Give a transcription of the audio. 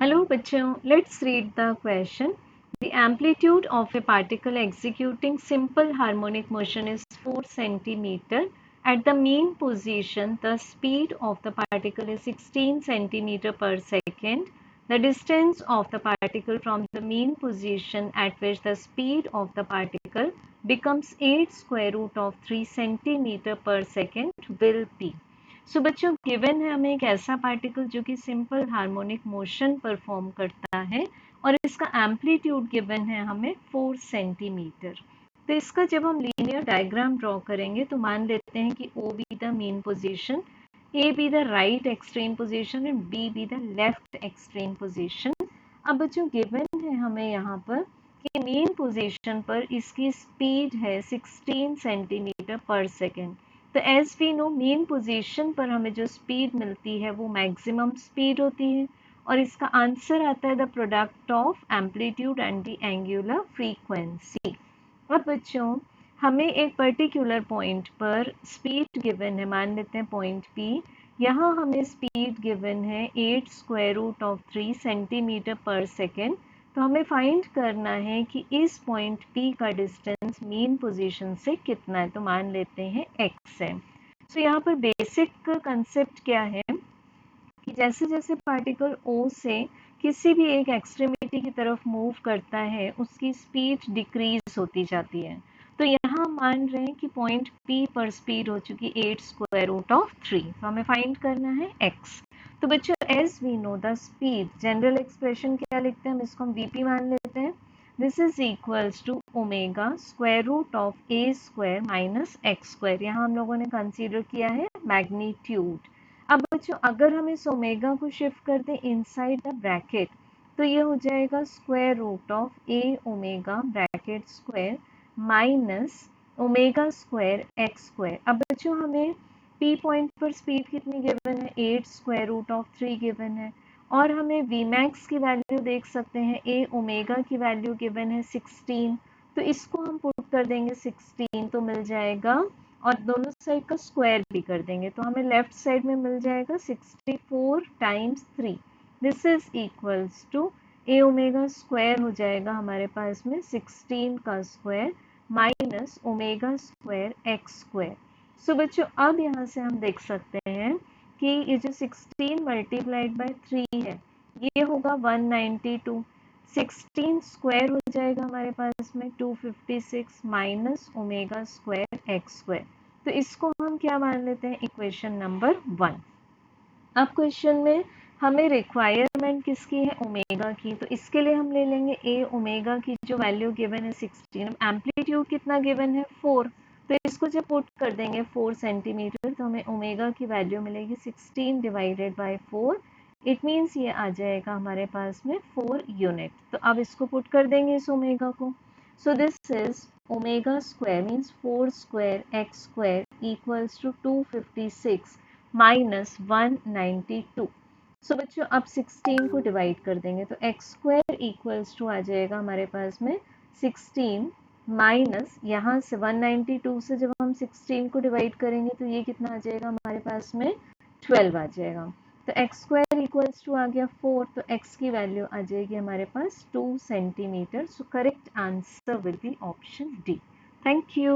Hello bachcho, let's read the question. The amplitude of a particle executing simple harmonic motion is 4 centimeter. At the mean position, the speed of the particle is 16 centimeter per second. The distance of the particle from the mean position at which the speed of the particle becomes 8 square root of 3 centimeter per second will be. सो बच्चों given है हमें एक ऐसा particle जो कि simple harmonic motion perform करता है और इसका एम्पलीट्यूड गिवन है हमें 4 सेंटीमीटर। तो इसका जब हम लीनियर डायग्राम ड्रॉ करेंगे तो मान लेते हैं कि O be the mean position, A be the right extreme position and B be the left extreme position. अब बच्चों गिवन है हमें यहाँ पर कि मीन पोजीशन पर इसकी स्पीड है 16 सेंटीमीटर पर सेकेंड। तो as we know main position पर हमें जो स्पीड मिलती है वो मैक्सिमम स्पीड होती है और इसका आंसर आता है the product of amplitude and the angular frequency. अब बच्चों हमें एक पर्टिकुलर पॉइंट पर स्पीड गिवन है, मान लेते हैं पॉइंट पी। यहाँ हमें स्पीड गिवन है 8 square root of 3 centimetre per second. तो हमें फाइंड करना है कि इस पॉइंट P का डिस्टेंस मीन पोजीशन से कितना है। तो मान लेते हैं x है। तो यहाँ पर बेसिक कंसेप्ट क्या है कि जैसे जैसे पार्टिकल O से किसी भी एक एक्सट्रीमिटी की तरफ मूव करता है उसकी स्पीड डिक्रीज होती जाती है। तो यहाँ मान रहे हैं कि पॉइंट P पर स्पीड हो चुकी 8 स्क्वायर रूट ऑफ 3। तो हमें फाइंड करना है x। तो बच्चों as we know the speed, general expression क्या लिखते हैं हम, इसको हम Vp मान लेते हैं। This is equals to omega square root of a square minus x square. यहाँ हम लोगों ने कंसीडर किया है मैग्नीट्यूड। अब बच्चों अगर हम इस ओमेगा को शिफ्ट कर दें इनसाइड द ब्रैकेट तो ये हो जाएगा square root of A omega bracket square minus omega square x square. अब बच्चों हमें पी पॉइंट पर स्पीड कितनी गिवन है, 8 स्क्वायर रूट ऑफ 3 गिवन है और हमें वी मैक्स की वैल्यू देख सकते हैं, ए ओमेगा की वैल्यू गिवन है 16। तो इसको हम पुट कर देंगे 16 तो मिल जाएगा और दोनों साइड का स्क्वायर भी कर देंगे तो हमें लेफ्ट साइड में मिल जाएगा 64 times 3। This is equals to a omega square हो जाएगा हमारे पास में 16 का square minus omega square x square. So बच्चों अब यहाँ से हम देख सकते हैं कि ये जो 16 मल्टीप्लाइड बाय 3 है ये होगा 192। 16 स्क्वायर हो जाएगा हमारे पास में 256 minus omega square x square. तो इसको हम क्या मान लेते हैं, इक्वेशन नंबर 1। अब क्वेश्चन में हमें रिक्वायरमेंट किसकी है, ओमेगा की। तो इसके लिए हम ले लेंगे ए ओमेगा की जो वैल्यू गिवन है 16, एम्पलीट्यूड कितना गिवन है 4। तो इसको जब पुट कर देंगे 4 सेंटीमीटर तो हमें ओमेगा की वैल्यू मिलेगी 16 डिवाइडेड बाय 4। इट मीन्स ये आ जाएगा हमारे पास में 4 यूनिट। तो अब इसको पुट कर देंगे इस ओमेगा को। So this is omega square means 4 square x square equals to 256 minus 192। सो बच्चों अब 16 को डिवाइड कर देंगे तो एक्स स्क्वायर इक्वल्स टू आ जाएगा हमारे पास में 16 माइनस यहाँ से 192 से जब हम 16 को डिवाइड करेंगे तो ये कितना आ जाएगा हमारे पास में 12 आ जाएगा। तो एक्स स्क्वायर इक्वल्स टू आ गया 4 तो एक्स की वैल्यू आ जाएगी हमारे पास 2 centimetre. So correct answer will be option D. Thank you.